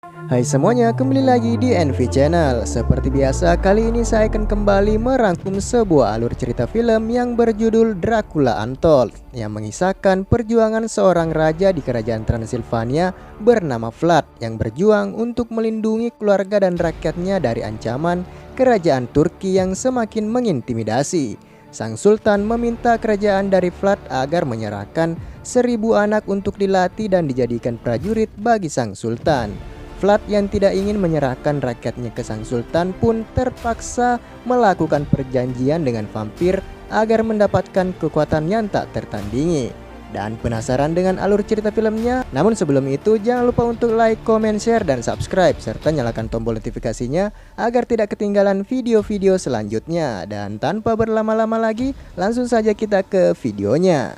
Hai semuanya, kembali lagi di NV Channel. Seperti biasa, kali ini saya akan kembali merangkum sebuah alur cerita film yang berjudul Dracula Untold, yang mengisahkan perjuangan seorang raja di kerajaan Transilvania bernama Vlad yang berjuang untuk melindungi keluarga dan rakyatnya dari ancaman kerajaan Turki yang semakin mengintimidasi. Sang Sultan meminta kerajaan dari Vlad agar menyerahkan 1.000 anak untuk dilatih dan dijadikan prajurit bagi Sang Sultan. Vlad yang tidak ingin menyerahkan rakyatnya ke Sang Sultan pun terpaksa melakukan perjanjian dengan vampir agar mendapatkan kekuatan yang tak tertandingi. Dan penasaran dengan alur cerita filmnya? Namun sebelum itu jangan lupa untuk like, comment, share, dan subscribe serta nyalakan tombol notifikasinya agar tidak ketinggalan video-video selanjutnya. Dan tanpa berlama-lama lagi, langsung saja kita ke videonya.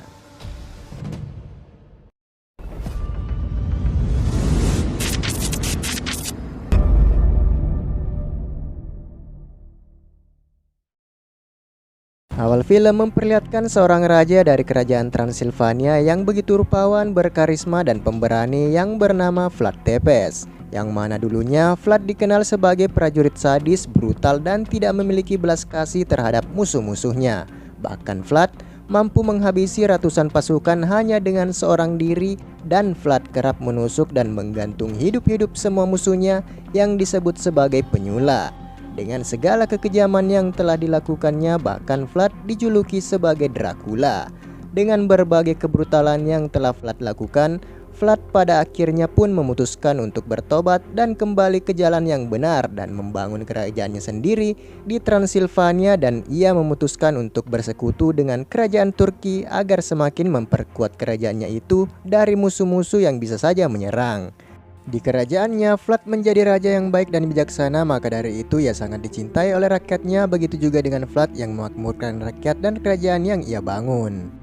Awal film memperlihatkan seorang raja dari kerajaan Transilvania yang begitu rupawan, berkarisma, dan pemberani yang bernama Vlad Tepes. Yang mana dulunya Vlad dikenal sebagai prajurit sadis, brutal, dan tidak memiliki belas kasih terhadap musuh-musuhnya. Bahkan Vlad mampu menghabisi ratusan pasukan hanya dengan seorang diri, dan Vlad kerap menusuk dan menggantung hidup-hidup semua musuhnya yang disebut sebagai penyula. Dengan segala kekejaman yang telah dilakukannya, bahkan Vlad dijuluki sebagai Dracula. Dengan berbagai kebrutalan yang telah Vlad lakukan, Vlad pada akhirnya pun memutuskan untuk bertobat dan kembali ke jalan yang benar dan membangun kerajaannya sendiri di Transilvania, dan ia memutuskan untuk bersekutu dengan kerajaan Turki agar semakin memperkuat kerajaannya itu dari musuh-musuh yang bisa saja menyerang. Di kerajaannya, Vlad menjadi raja yang baik dan bijaksana, maka dari itu ia sangat dicintai oleh rakyatnya. Begitu juga dengan Vlad yang memakmurkan rakyat dan kerajaan yang ia bangun.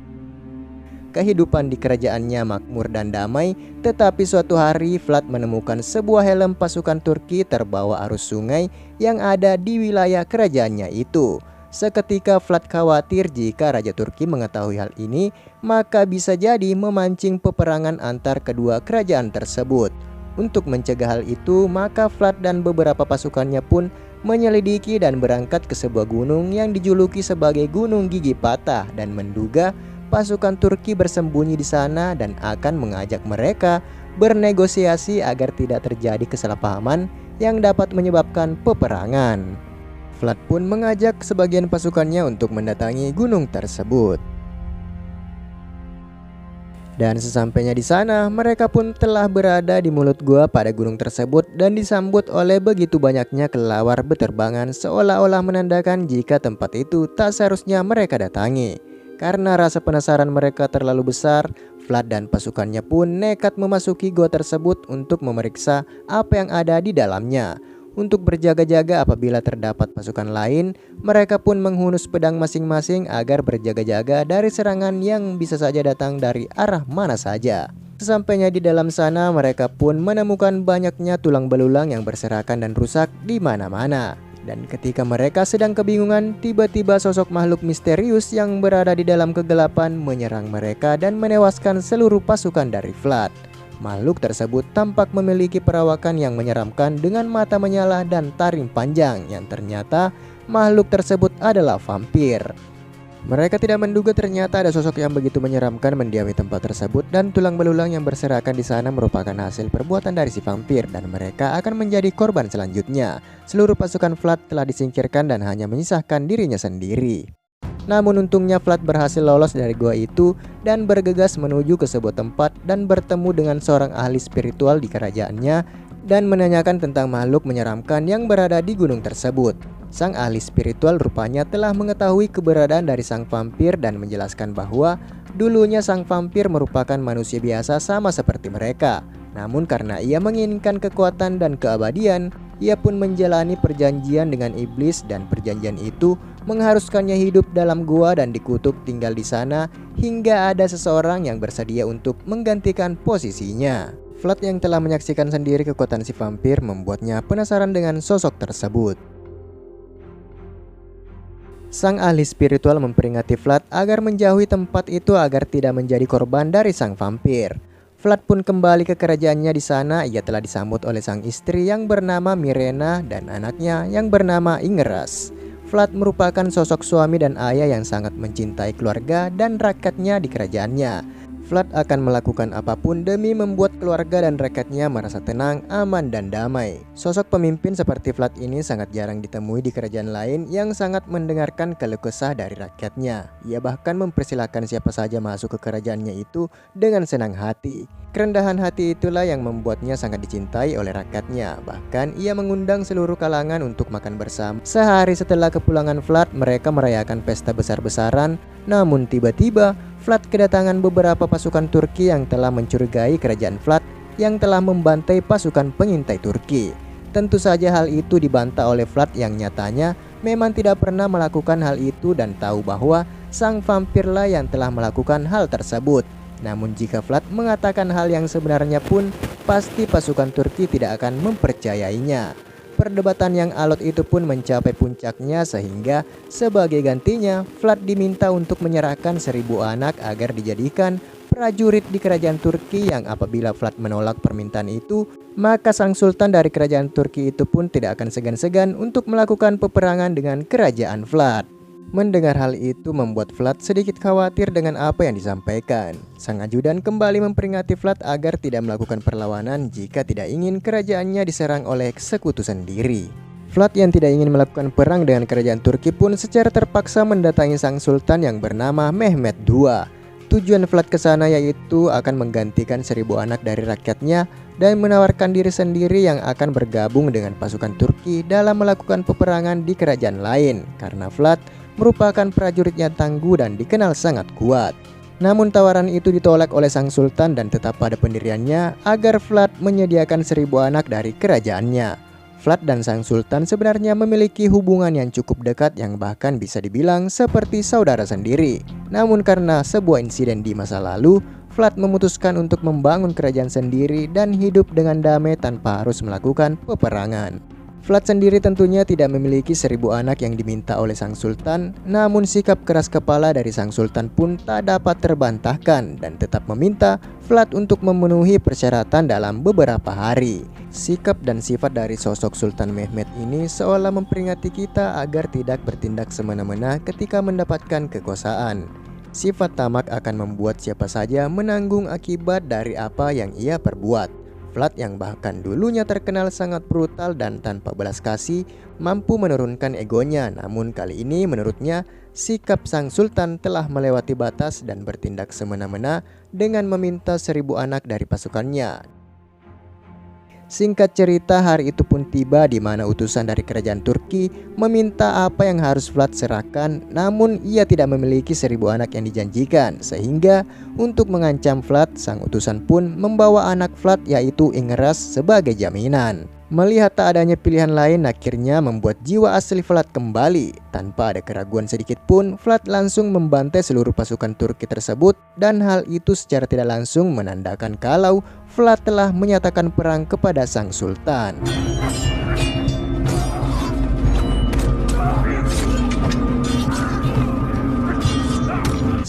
Kehidupan di kerajaannya makmur dan damai, tetapi suatu hari Vlad menemukan sebuah helm pasukan Turki terbawa arus sungai yang ada di wilayah kerajaannya itu. Seketika Vlad khawatir jika Raja Turki mengetahui hal ini, maka bisa jadi memancing peperangan antar kedua kerajaan tersebut. Untuk mencegah hal itu, maka Vlad dan beberapa pasukannya pun menyelidiki dan berangkat ke sebuah gunung yang dijuluki sebagai Gunung Gigi Patah, dan menduga pasukan Turki bersembunyi di sana dan akan mengajak mereka bernegosiasi agar tidak terjadi kesalahpahaman yang dapat menyebabkan peperangan. Vlad pun mengajak sebagian pasukannya untuk mendatangi gunung tersebut. Dan sesampainya di sana, mereka pun telah berada di mulut gua pada gunung tersebut dan disambut oleh begitu banyaknya kelelawar beterbangan, seolah-olah menandakan jika tempat itu tak seharusnya mereka datangi. Karena rasa penasaran mereka terlalu besar, Vlad dan pasukannya pun nekat memasuki gua tersebut untuk memeriksa apa yang ada di dalamnya. Untuk berjaga-jaga apabila terdapat pasukan lain, mereka pun menghunus pedang masing-masing agar berjaga-jaga dari serangan yang bisa saja datang dari arah mana saja. Sesampainya di dalam sana, mereka pun menemukan banyaknya tulang belulang yang berserakan dan rusak di mana-mana. Dan ketika mereka sedang kebingungan, tiba-tiba sosok makhluk misterius yang berada di dalam kegelapan menyerang mereka dan menewaskan seluruh pasukan dari Vlad. Makhluk tersebut tampak memiliki perawakan yang menyeramkan dengan mata menyala dan taring panjang, yang ternyata makhluk tersebut adalah vampir. Mereka tidak menduga ternyata ada sosok yang begitu menyeramkan mendiami tempat tersebut, dan tulang belulang yang berserakan di sana merupakan hasil perbuatan dari si vampir, dan mereka akan menjadi korban selanjutnya. Seluruh pasukan Vlad telah disingkirkan dan hanya menyisakan dirinya sendiri. Namun untungnya Vlad berhasil lolos dari gua itu dan bergegas menuju ke sebuah tempat dan bertemu dengan seorang ahli spiritual di kerajaannya dan menanyakan tentang makhluk menyeramkan yang berada di gunung tersebut. Sang ahli spiritual rupanya telah mengetahui keberadaan dari sang vampir dan menjelaskan bahwa dulunya sang vampir merupakan manusia biasa sama seperti mereka. Namun karena ia menginginkan kekuatan dan keabadian, ia pun menjalani perjanjian dengan iblis, dan perjanjian itu mengharuskannya hidup dalam gua dan dikutuk tinggal di sana hingga ada seseorang yang bersedia untuk menggantikan posisinya. Vlad yang telah menyaksikan sendiri kekuatan si vampir membuatnya penasaran dengan sosok tersebut. Sang ahli spiritual memperingati Vlad agar menjauhi tempat itu agar tidak menjadi korban dari sang vampir. Vlad pun kembali ke kerajaannya. Di sana ia telah disambut oleh sang istri yang bernama Mirena dan anaknya yang bernama Ingeras. Vlad merupakan sosok suami dan ayah yang sangat mencintai keluarga dan rakyatnya di kerajaannya. Vlad akan melakukan apapun demi membuat keluarga dan rakyatnya merasa tenang, aman, dan damai. Sosok pemimpin seperti Vlad ini sangat jarang ditemui di kerajaan lain yang sangat mendengarkan keluh kesah dari rakyatnya. Ia bahkan mempersilahkan siapa saja masuk ke kerajaannya itu dengan senang hati. Kerendahan hati itulah yang membuatnya sangat dicintai oleh rakyatnya. Bahkan ia mengundang seluruh kalangan untuk makan bersama. Sehari setelah kepulangan Vlad, mereka merayakan pesta besar-besaran. Namun tiba-tiba Vlad kedatangan beberapa pasukan Turki yang telah mencurigai kerajaan Vlad yang telah membantai pasukan pengintai Turki. Tentu saja hal itu dibantah oleh Vlad yang nyatanya memang tidak pernah melakukan hal itu dan tahu bahwa sang vampirlah yang telah melakukan hal tersebut. Namun jika Vlad mengatakan hal yang sebenarnya pun, pasti pasukan Turki tidak akan mempercayainya. Perdebatan yang alot itu pun mencapai puncaknya sehingga sebagai gantinya Vlad diminta untuk menyerahkan 1000 anak agar dijadikan prajurit di kerajaan Turki, yang apabila Vlad menolak permintaan itu, maka sang sultan dari kerajaan Turki itu pun tidak akan segan-segan untuk melakukan peperangan dengan kerajaan Vlad. Mendengar hal itu membuat Vlad sedikit khawatir dengan apa yang disampaikan. Sang ajudan kembali memperingati Vlad agar tidak melakukan perlawanan jika tidak ingin kerajaannya diserang oleh sekutu sendiri. Vlad yang tidak ingin melakukan perang dengan kerajaan Turki pun secara terpaksa mendatangi sang sultan yang bernama Mehmet II. Tujuan Vlad ke sana yaitu akan menggantikan 1000 anak dari rakyatnya dan menawarkan diri sendiri yang akan bergabung dengan pasukan Turki dalam melakukan peperangan di kerajaan lain, karena Vlad merupakan prajurit yang tangguh dan dikenal sangat kuat. Namun tawaran itu ditolak oleh sang sultan dan tetap pada pendiriannya agar Vlad menyediakan 1000 anak dari kerajaannya. Vlad dan sang sultan sebenarnya memiliki hubungan yang cukup dekat yang bahkan bisa dibilang seperti saudara sendiri. Namun karena sebuah insiden di masa lalu, Vlad memutuskan untuk membangun kerajaan sendiri dan hidup dengan damai tanpa harus melakukan peperangan. Vlad sendiri tentunya tidak memiliki 1000 anak yang diminta oleh sang sultan, namun sikap keras kepala dari sang sultan pun tak dapat terbantahkan dan tetap meminta Vlad untuk memenuhi persyaratan dalam beberapa hari. Sikap dan sifat dari sosok Sultan Mehmet ini seolah memperingati kita agar tidak bertindak semena-mena ketika mendapatkan kekuasaan. Sifat tamak akan membuat siapa saja menanggung akibat dari apa yang ia perbuat. Vlad yang bahkan dulunya terkenal sangat brutal dan tanpa belas kasih mampu menurunkan egonya, namun kali ini menurutnya sikap sang sultan telah melewati batas dan bertindak semena-mena dengan meminta 1000 anak dari pasukannya. Singkat cerita, hari itu pun tiba di mana utusan dari kerajaan Turki meminta apa yang harus Vlad serahkan, namun ia tidak memiliki 1000 anak yang dijanjikan, sehingga untuk mengancam Vlad, sang utusan pun membawa anak Vlad yaitu Ingeras sebagai jaminan. Melihat tak adanya pilihan lain, akhirnya membuat jiwa asli Vlad kembali. Tanpa ada keraguan sedikit pun, Vlad langsung membantai seluruh pasukan Turki tersebut, dan hal itu secara tidak langsung menandakan kalau Vlad telah menyatakan perang kepada sang sultan.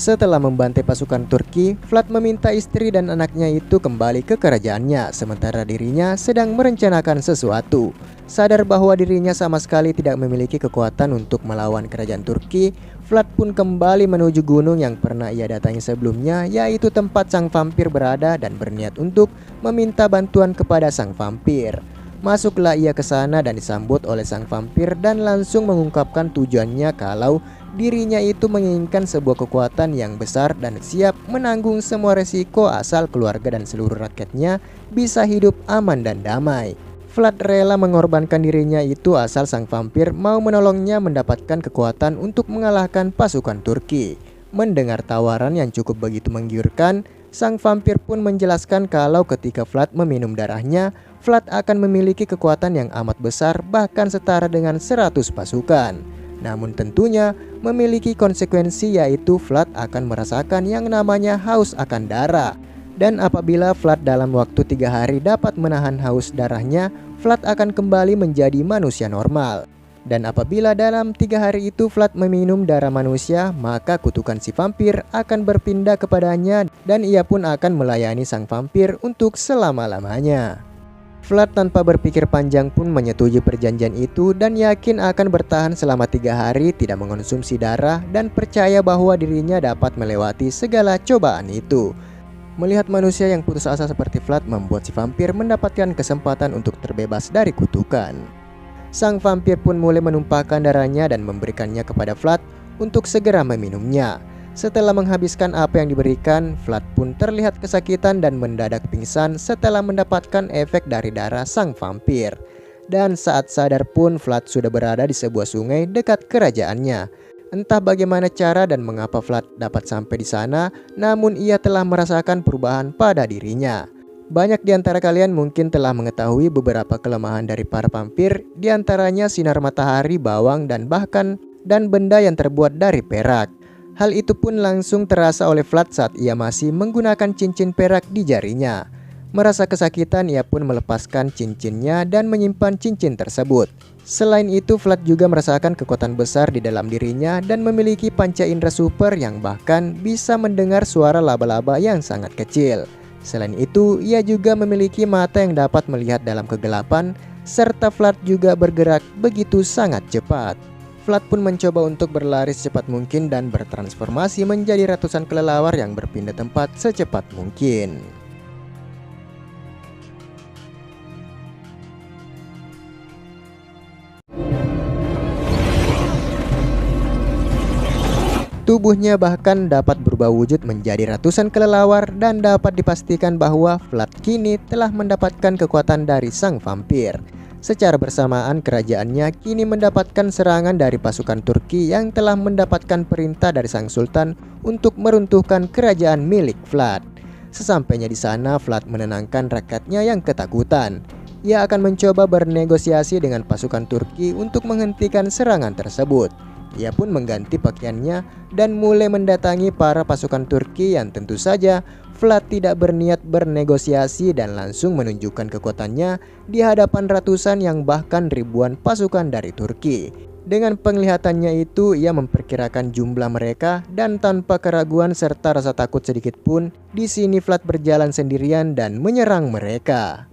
Setelah membantai pasukan Turki, Vlad meminta istri dan anaknya itu kembali ke kerajaannya, sementara dirinya sedang merencanakan sesuatu. Sadar bahwa dirinya sama sekali tidak memiliki kekuatan untuk melawan kerajaan Turki, Vlad pun kembali menuju gunung yang pernah ia datangi sebelumnya, yaitu tempat sang vampir berada, dan berniat untuk meminta bantuan kepada sang vampir. Masuklah ia ke sana dan disambut oleh sang vampir dan langsung mengungkapkan tujuannya kalau dirinya itu menginginkan sebuah kekuatan yang besar dan siap menanggung semua resiko asal keluarga dan seluruh rakyatnya bisa hidup aman dan damai. Vlad rela mengorbankan dirinya itu asal sang vampir mau menolongnya mendapatkan kekuatan untuk mengalahkan pasukan Turki. Mendengar tawaran yang cukup begitu menggiurkan, sang vampir pun menjelaskan kalau ketika Vlad meminum darahnya, Vlad akan memiliki kekuatan yang amat besar, bahkan setara dengan 100 pasukan. Namun tentunya memiliki konsekuensi, yaitu Vlad akan merasakan yang namanya haus akan darah. Dan apabila Vlad dalam waktu 3 hari dapat menahan haus darahnya, Vlad akan kembali menjadi manusia normal. Dan apabila dalam 3 hari itu Vlad meminum darah manusia, maka kutukan si vampir akan berpindah kepadanya dan ia pun akan melayani sang vampir untuk selama-lamanya. Vlad tanpa berpikir panjang pun menyetujui perjanjian itu dan yakin akan bertahan selama 3 hari tidak mengonsumsi darah dan percaya bahwa dirinya dapat melewati segala cobaan itu. Melihat manusia yang putus asa seperti Vlad membuat si vampir mendapatkan kesempatan untuk terbebas dari kutukan. Sang vampir pun mulai menumpahkan darahnya dan memberikannya kepada Vlad untuk segera meminumnya. Setelah menghabiskan apa yang diberikan, Vlad pun terlihat kesakitan dan mendadak pingsan setelah mendapatkan efek dari darah sang vampir. Dan saat sadar pun Vlad sudah berada di sebuah sungai dekat kerajaannya. Entah bagaimana cara dan mengapa Vlad dapat sampai di sana, namun ia telah merasakan perubahan pada dirinya. Banyak di antara kalian mungkin telah mengetahui beberapa kelemahan dari para vampir, di antaranya sinar matahari, bawang, dan bahkan benda yang terbuat dari perak. Hal itu pun langsung terasa oleh Vlad saat ia masih menggunakan cincin perak di jarinya. Merasa kesakitan, ia pun melepaskan cincinnya dan menyimpan cincin tersebut. Selain itu, Vlad juga merasakan kekuatan besar di dalam dirinya dan memiliki panca indera super yang bahkan bisa mendengar suara laba-laba yang sangat kecil. Selain itu, ia juga memiliki mata yang dapat melihat dalam kegelapan, serta Vlad juga bergerak begitu sangat cepat. Vlad pun mencoba untuk berlari secepat mungkin dan bertransformasi menjadi ratusan kelelawar yang berpindah tempat secepat mungkin. Tubuhnya bahkan dapat berubah wujud menjadi ratusan kelelawar dan dapat dipastikan bahwa Vlad kini telah mendapatkan kekuatan dari sang vampir. Secara bersamaan kerajaannya kini mendapatkan serangan dari pasukan Turki yang telah mendapatkan perintah dari sang sultan untuk meruntuhkan kerajaan milik Vlad. Sesampainya di sana, Vlad menenangkan rakyatnya yang ketakutan. Ia akan mencoba bernegosiasi dengan pasukan Turki untuk menghentikan serangan tersebut. Ia pun mengganti pakaiannya dan mulai mendatangi para pasukan Turki yang tentu saja Vlad tidak berniat bernegosiasi dan langsung menunjukkan kekuatannya di hadapan ratusan yang bahkan ribuan pasukan dari Turki. Dengan penglihatannya itu, ia memperkirakan jumlah mereka dan tanpa keraguan serta rasa takut sedikit pun, di sini Vlad berjalan sendirian dan menyerang mereka.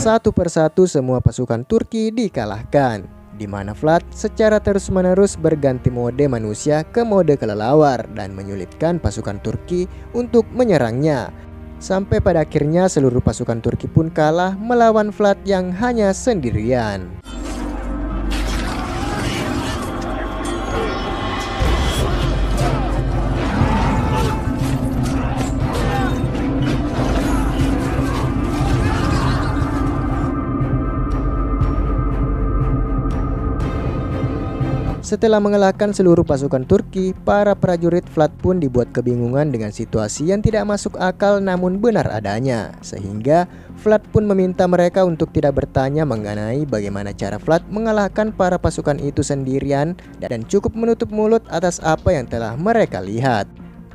Satu persatu semua pasukan Turki dikalahkan, di mana Vlad secara terus-menerus berganti mode manusia ke mode kelelawar dan menyulitkan pasukan Turki untuk menyerangnya. Sampai pada akhirnya seluruh pasukan Turki pun kalah melawan Vlad yang hanya sendirian. Setelah mengalahkan seluruh pasukan Turki, para prajurit Vlad pun dibuat kebingungan dengan situasi yang tidak masuk akal namun benar adanya. Sehingga Vlad pun meminta mereka untuk tidak bertanya mengenai bagaimana cara Vlad mengalahkan para pasukan itu sendirian dan cukup menutup mulut atas apa yang telah mereka lihat.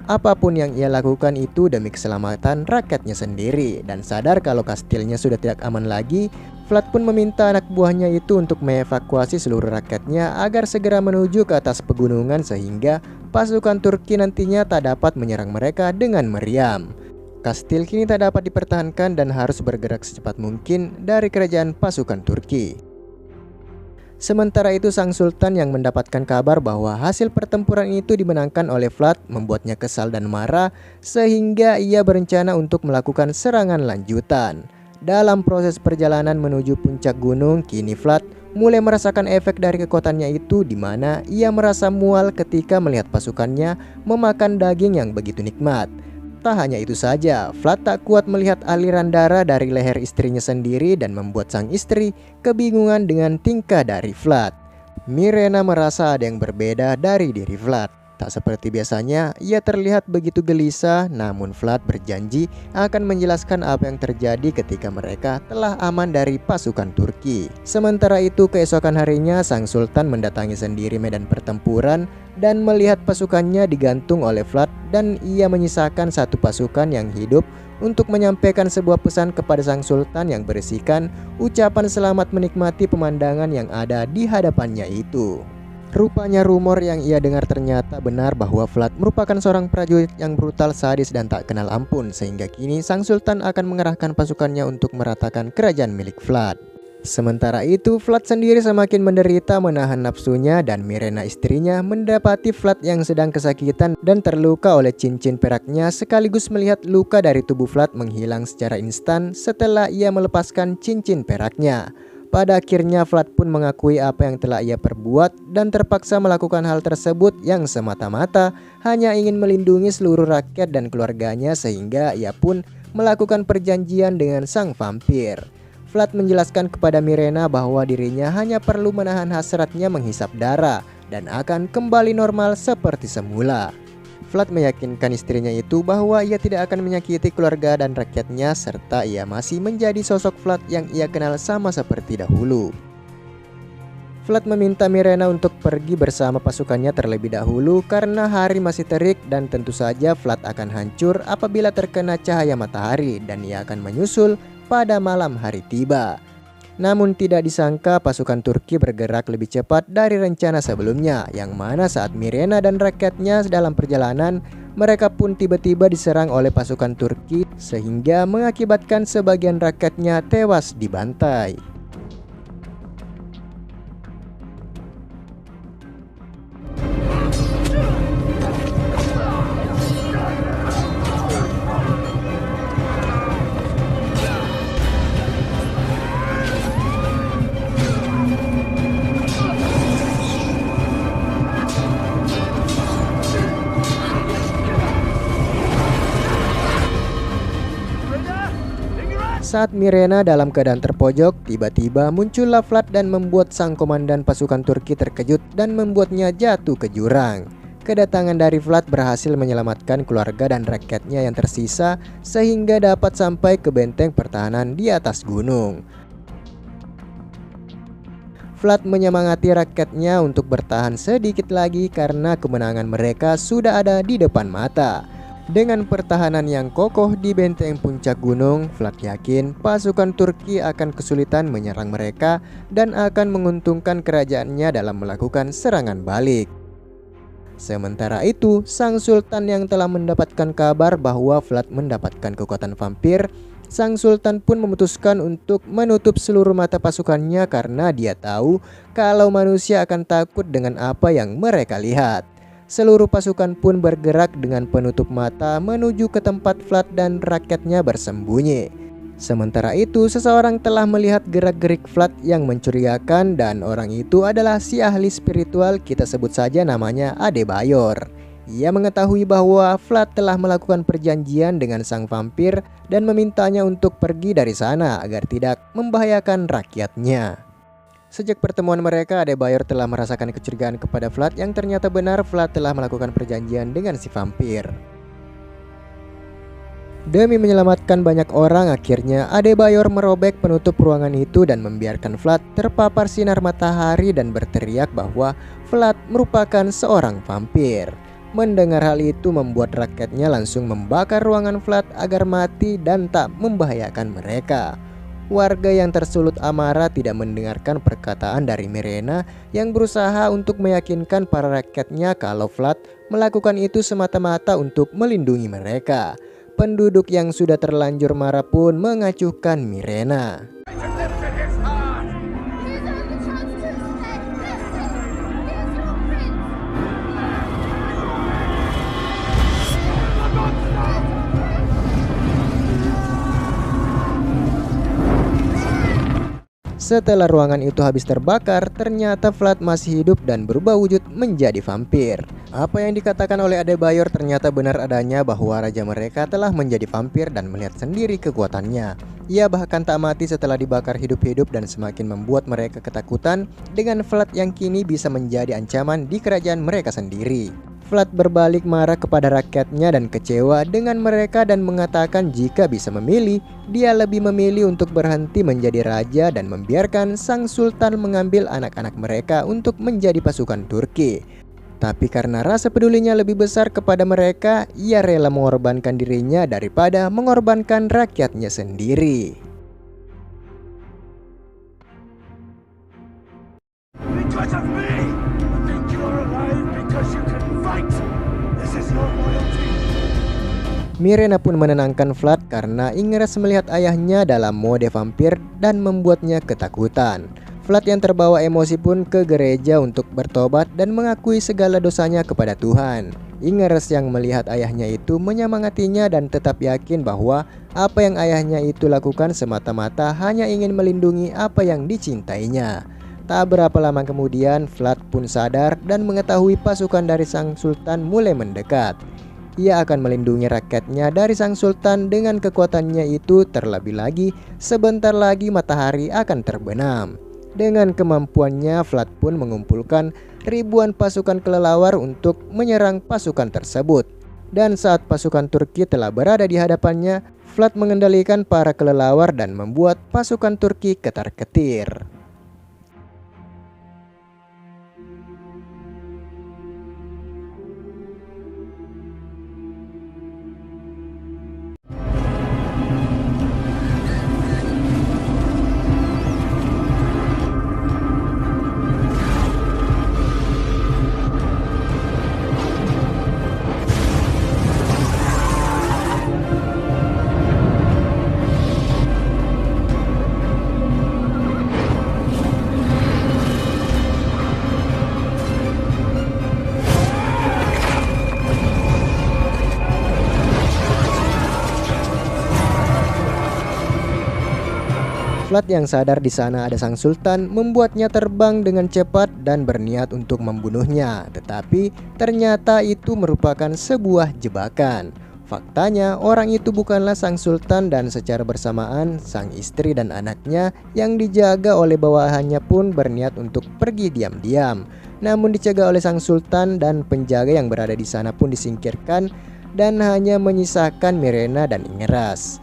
Apapun yang ia lakukan itu demi keselamatan rakyatnya sendiri, dan sadar kalau kastilnya sudah tidak aman lagi, Vlad pun meminta anak buahnya itu untuk mengevakuasi seluruh rakyatnya agar segera menuju ke atas pegunungan sehingga pasukan Turki nantinya tak dapat menyerang mereka dengan meriam. Kastil kini tak dapat dipertahankan dan harus bergerak secepat mungkin dari kerajaan pasukan Turki. Sementara itu sang sultan yang mendapatkan kabar bahwa hasil pertempuran itu dimenangkan oleh Vlad membuatnya kesal dan marah sehingga ia berencana untuk melakukan serangan lanjutan. Dalam proses perjalanan menuju puncak gunung, kini Vlad mulai merasakan efek dari kekuatannya itu, di mana ia merasa mual ketika melihat pasukannya memakan daging yang begitu nikmat. Tak hanya itu saja, Vlad tak kuat melihat aliran darah dari leher istrinya sendiri dan membuat sang istri kebingungan dengan tingkah dari Vlad. Mirena merasa ada yang berbeda dari diri Vlad. Tak seperti biasanya, ia terlihat begitu gelisah, namun Vlad berjanji akan menjelaskan apa yang terjadi ketika mereka telah aman dari pasukan Turki. Sementara itu, keesokan harinya sang sultan mendatangi sendiri medan pertempuran dan melihat pasukannya digantung oleh Vlad, dan ia menyisakan satu pasukan yang hidup untuk menyampaikan sebuah pesan kepada sang sultan yang berisikan ucapan selamat menikmati pemandangan yang ada di hadapannya itu. Rupanya rumor yang ia dengar ternyata benar bahwa Vlad merupakan seorang prajurit yang brutal, sadis, dan tak kenal ampun, sehingga kini sang sultan akan mengerahkan pasukannya untuk meratakan kerajaan milik Vlad. Sementara itu, Vlad sendiri semakin menderita menahan nafsunya, dan Mirena istrinya mendapati Vlad yang sedang kesakitan dan terluka oleh cincin peraknya, sekaligus melihat luka dari tubuh Vlad menghilang secara instan setelah ia melepaskan cincin peraknya. Pada akhirnya Vlad pun mengakui apa yang telah ia perbuat dan terpaksa melakukan hal tersebut yang semata-mata hanya ingin melindungi seluruh rakyat dan keluarganya, sehingga ia pun melakukan perjanjian dengan sang vampir. Vlad menjelaskan kepada Mirena bahwa dirinya hanya perlu menahan hasratnya menghisap darah dan akan kembali normal seperti semula. Vlad meyakinkan istrinya itu bahwa ia tidak akan menyakiti keluarga dan rakyatnya, serta ia masih menjadi sosok Vlad yang ia kenal sama seperti dahulu. Vlad meminta Mirena untuk pergi bersama pasukannya terlebih dahulu karena hari masih terik, dan tentu saja Vlad akan hancur apabila terkena cahaya matahari dan ia akan menyusul pada malam hari tiba. Namun tidak disangka pasukan Turki bergerak lebih cepat dari rencana sebelumnya, yang mana saat Mirena dan rakyatnya dalam perjalanan, mereka pun tiba-tiba diserang oleh pasukan Turki sehingga mengakibatkan sebagian rakyatnya tewas dibantai. Saat Mirena dalam keadaan terpojok, tiba-tiba muncullah Vlad dan membuat sang komandan pasukan Turki terkejut dan membuatnya jatuh ke jurang. Kedatangan dari Vlad berhasil menyelamatkan keluarga dan rakyatnya yang tersisa sehingga dapat sampai ke benteng pertahanan di atas gunung. Vlad menyemangati rakyatnya untuk bertahan sedikit lagi karena kemenangan mereka sudah ada di depan mata. Dengan pertahanan yang kokoh di benteng puncak gunung, Vlad yakin pasukan Turki akan kesulitan menyerang mereka dan akan menguntungkan kerajaannya dalam melakukan serangan balik. Sementara itu, sang sultan yang telah mendapatkan kabar bahwa Vlad mendapatkan kekuatan vampir, sang sultan pun memutuskan untuk menutup seluruh mata pasukannya karena dia tahu kalau manusia akan takut dengan apa yang mereka lihat. Seluruh pasukan pun bergerak dengan penutup mata menuju ke tempat Vlad dan rakyatnya bersembunyi. Sementara itu, seseorang telah melihat gerak-gerik Vlad yang mencurigakan, dan orang itu adalah si ahli spiritual, kita sebut saja namanya Adebayor. Ia mengetahui bahwa Vlad telah melakukan perjanjian dengan sang vampir dan memintanya untuk pergi dari sana agar tidak membahayakan rakyatnya. Sejak pertemuan mereka, Adebayor telah merasakan kecurigaan kepada Vlad yang ternyata benar Vlad telah melakukan perjanjian dengan si vampir. Demi menyelamatkan banyak orang, akhirnya Adebayor merobek penutup ruangan itu dan membiarkan Vlad terpapar sinar matahari dan berteriak bahwa Vlad merupakan seorang vampir. Mendengar hal itu membuat rakyatnya langsung membakar ruangan Vlad agar mati dan tak membahayakan mereka. Warga yang tersulut amarah tidak mendengarkan perkataan dari Mirena yang berusaha untuk meyakinkan para rakyatnya kalau Vlad melakukan itu semata-mata untuk melindungi mereka. Penduduk yang sudah terlanjur marah pun mengacuhkan Mirena. Setelah ruangan itu habis terbakar, ternyata Vlad masih hidup dan berubah wujud menjadi vampir. Apa yang dikatakan oleh Adebayor ternyata benar adanya, bahwa raja mereka telah menjadi vampir dan melihat sendiri kekuatannya. Ia bahkan tak mati setelah dibakar hidup-hidup dan semakin membuat mereka ketakutan dengan Vlad yang kini bisa menjadi ancaman di kerajaan mereka sendiri. Vlad berbalik marah kepada rakyatnya dan kecewa dengan mereka dan mengatakan jika bisa memilih, dia lebih memilih untuk berhenti menjadi raja dan membiarkan sang sultan mengambil anak-anak mereka untuk menjadi pasukan Turki. Tapi karena rasa pedulinya lebih besar kepada mereka, ia rela mengorbankan dirinya daripada mengorbankan rakyatnya sendiri. Because of me, you think you are alive because you can fight. This is your loyalty. Mirena pun menenangkan Vlad karena Ingeres melihat ayahnya dalam mode vampir dan membuatnya ketakutan. Vlad yang terbawa emosi pun ke gereja untuk bertobat dan mengakui segala dosanya kepada Tuhan. Ingeres yang melihat ayahnya itu menyemangatinya dan tetap yakin bahwa apa yang ayahnya itu lakukan semata-mata hanya ingin melindungi apa yang dicintainya. Tak berapa lama kemudian, Vlad pun sadar dan mengetahui pasukan dari sang sultan mulai mendekat. Ia akan melindungi rakyatnya dari sang sultan dengan kekuatannya itu, terlebih lagi sebentar lagi matahari akan terbenam. Dengan kemampuannya, Vlad pun mengumpulkan ribuan pasukan kelelawar untuk menyerang pasukan tersebut. Dan saat pasukan Turki telah berada di hadapannya, Vlad mengendalikan para kelelawar dan membuat pasukan Turki ketar-ketir. Vlad yang sadar di sana ada sang sultan membuatnya terbang dengan cepat dan berniat untuk membunuhnya. Tetapi ternyata itu merupakan sebuah jebakan. Faktanya orang itu bukanlah sang sultan dan secara bersamaan sang istri dan anaknya yang dijaga oleh bawahannya pun berniat untuk pergi diam-diam. Namun dicegah oleh sang sultan dan penjaga yang berada di sana pun disingkirkan dan hanya menyisakan Mirena dan Ingeres.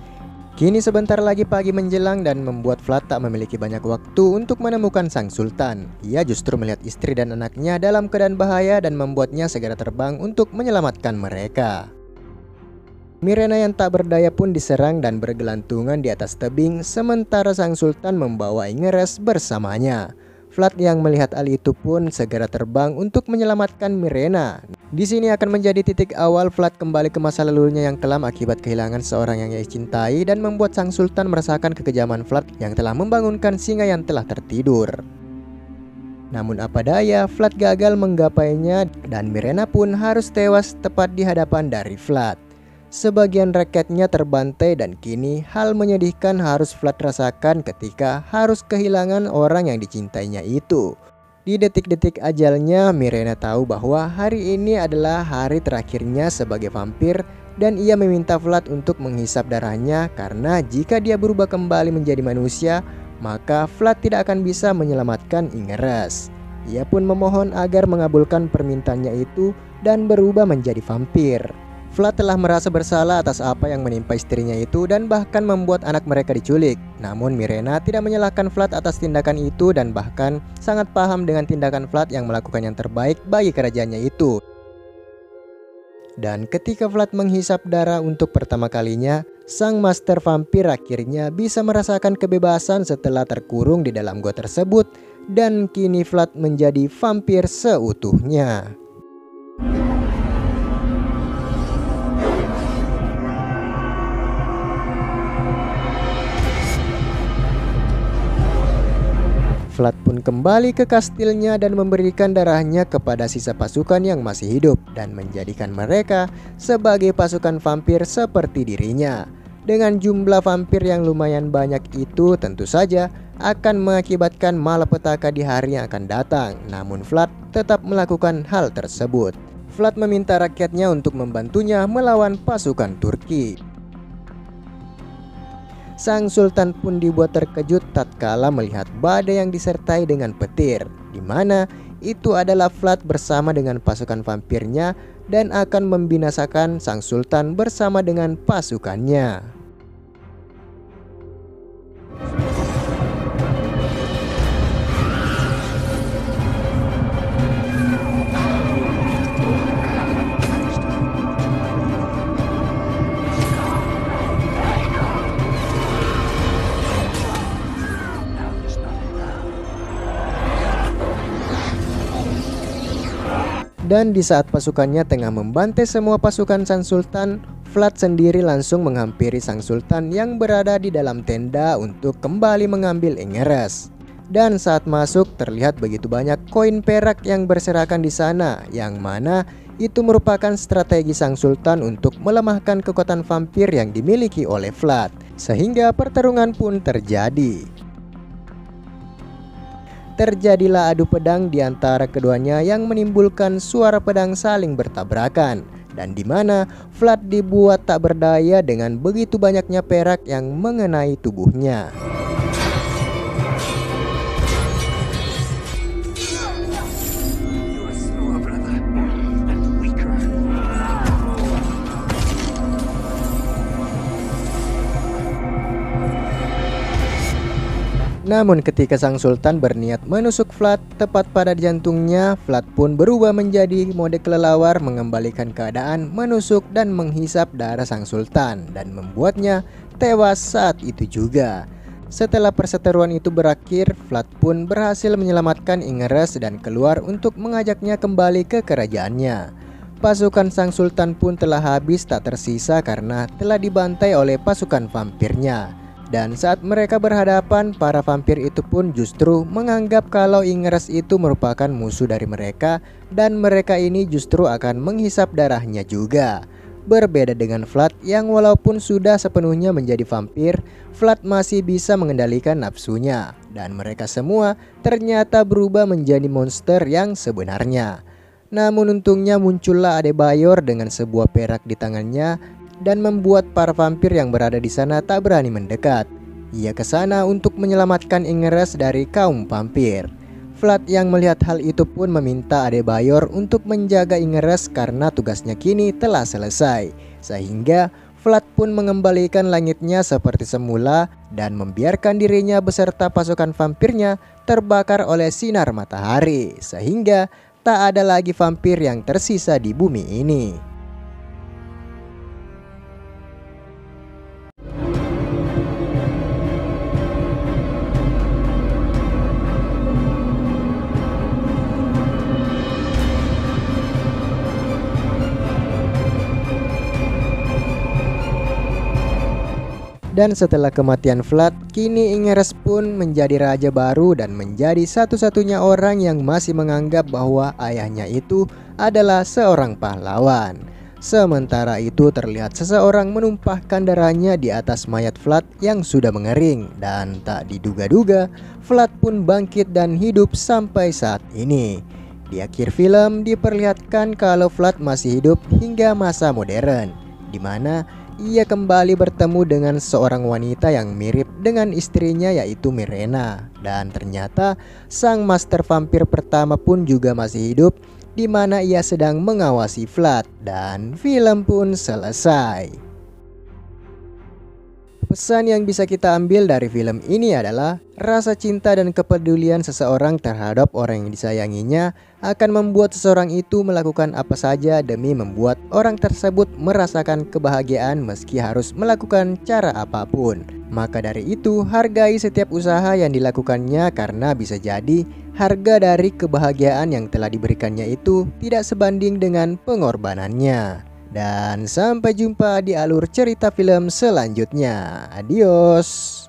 Kini sebentar lagi pagi menjelang dan membuat Vlad tak memiliki banyak waktu untuk menemukan sang sultan. Ia justru melihat istri dan anaknya dalam keadaan bahaya dan membuatnya segera terbang untuk menyelamatkan mereka. Mirena yang tak berdaya pun diserang dan bergelantungan di atas tebing, sementara sang sultan membawa Ingeres bersamanya. Vlad yang melihat hal itu pun segera terbang untuk menyelamatkan Mirena. Di sini akan menjadi titik awal Vlad kembali ke masa lalunya yang kelam akibat kehilangan seorang yang ia cintai dan membuat sang sultan merasakan kekejaman Vlad yang telah membangunkan singa yang telah tertidur. Namun apa daya, Vlad gagal menggapainya dan Mirena pun harus tewas tepat di hadapan dari Vlad. Sebagian rakyatnya terbantai dan kini hal menyedihkan harus Vlad rasakan ketika harus kehilangan orang yang dicintainya itu. Di detik-detik ajalnya, Mirena tahu bahwa hari ini adalah hari terakhirnya sebagai vampir dan ia meminta Vlad untuk menghisap darahnya karena jika dia berubah kembali menjadi manusia, maka Vlad tidak akan bisa menyelamatkan Ingeres. Ia pun memohon agar mengabulkan permintaannya itu dan berubah menjadi vampir. Vlad telah merasa bersalah atas apa yang menimpa istrinya itu dan bahkan membuat anak mereka diculik. Namun Mirena tidak menyalahkan Vlad atas tindakan itu dan bahkan sangat paham dengan tindakan Vlad yang melakukan yang terbaik bagi kerajaannya itu. Dan ketika Vlad menghisap darah untuk pertama kalinya, sang master vampir akhirnya bisa merasakan kebebasan setelah terkurung di dalam gua tersebut dan kini Vlad menjadi vampir seutuhnya. Vlad pun kembali ke kastilnya dan memberikan darahnya kepada sisa pasukan yang masih hidup dan menjadikan mereka sebagai pasukan vampir seperti dirinya. Dengan jumlah vampir yang lumayan banyak itu tentu saja akan mengakibatkan malapetaka di hari yang akan datang. Namun Vlad tetap melakukan hal tersebut. Vlad meminta rakyatnya untuk membantunya melawan pasukan Turki. Sang sultan pun dibuat terkejut tatkala melihat badai yang disertai dengan petir, di mana itu adalah Vlad bersama dengan pasukan vampirnya dan akan membinasakan sang sultan bersama dengan pasukannya. Dan di saat pasukannya tengah membantai semua pasukan sang sultan, Vlad sendiri langsung menghampiri sang sultan yang berada di dalam tenda untuk kembali mengambil Ingeres. Dan saat masuk terlihat begitu banyak koin perak yang berserakan di sana, yang mana itu merupakan strategi sang sultan untuk melemahkan kekuatan vampir yang dimiliki oleh Vlad, sehingga pertarungan pun terjadi. Terjadilah adu pedang di antara keduanya yang menimbulkan suara pedang saling bertabrakan, dan di mana Vlad dibuat tak berdaya dengan begitu banyaknya perak yang mengenai tubuhnya. Namun ketika sang sultan berniat menusuk Vlad tepat pada jantungnya, Vlad pun berubah menjadi mode kelelawar, mengembalikan keadaan, menusuk dan menghisap darah sang sultan dan membuatnya tewas saat itu juga. Setelah perseteruan itu berakhir, Vlad pun berhasil menyelamatkan Ingeres dan keluar untuk mengajaknya kembali ke kerajaannya. Pasukan sang sultan pun telah habis tak tersisa karena telah dibantai oleh pasukan vampirnya. Dan saat mereka berhadapan, para vampir itu pun justru menganggap kalau Ingeres itu merupakan musuh dari mereka, dan mereka ini justru akan menghisap darahnya juga. Berbeda dengan Vlad yang walaupun sudah sepenuhnya menjadi vampir, Vlad masih bisa mengendalikan nafsunya, dan mereka semua ternyata berubah menjadi monster yang sebenarnya. Namun untungnya muncullah Adebayor dengan sebuah perak di tangannya dan membuat para vampir yang berada di sana tak berani mendekat. Ia ke sana untuk menyelamatkan Ingeres dari kaum vampir. Vlad yang melihat hal itu pun meminta Adebayor untuk menjaga Ingeres karena tugasnya kini telah selesai. Sehingga Vlad pun mengembalikan langitnya seperti semula dan membiarkan dirinya beserta pasukan vampirnya terbakar oleh sinar matahari, sehingga tak ada lagi vampir yang tersisa di bumi ini. Dan setelah kematian Vlad, kini Ingeres pun menjadi raja baru dan menjadi satu-satunya orang yang masih menganggap bahwa ayahnya itu adalah seorang pahlawan. Sementara itu terlihat seseorang menumpahkan darahnya di atas mayat Vlad yang sudah mengering, dan tak diduga-duga Vlad pun bangkit dan hidup sampai saat ini. Di akhir film diperlihatkan kalau Vlad masih hidup hingga masa modern, di mana ia kembali bertemu dengan seorang wanita yang mirip dengan istrinya, yaitu Mirena. Dan ternyata sang master vampir pertama pun juga masih hidup, di mana ia sedang mengawasi Vlad, dan film pun selesai. Pesan yang bisa kita ambil dari film ini adalah rasa cinta dan kepedulian seseorang terhadap orang yang disayanginya akan membuat seseorang itu melakukan apa saja demi membuat orang tersebut merasakan kebahagiaan meski harus melakukan cara apapun. Maka dari itu, hargai setiap usaha yang dilakukannya karena bisa jadi harga dari kebahagiaan yang telah diberikannya itu tidak sebanding dengan pengorbanannya. Dan sampai jumpa di alur cerita film selanjutnya. Adios.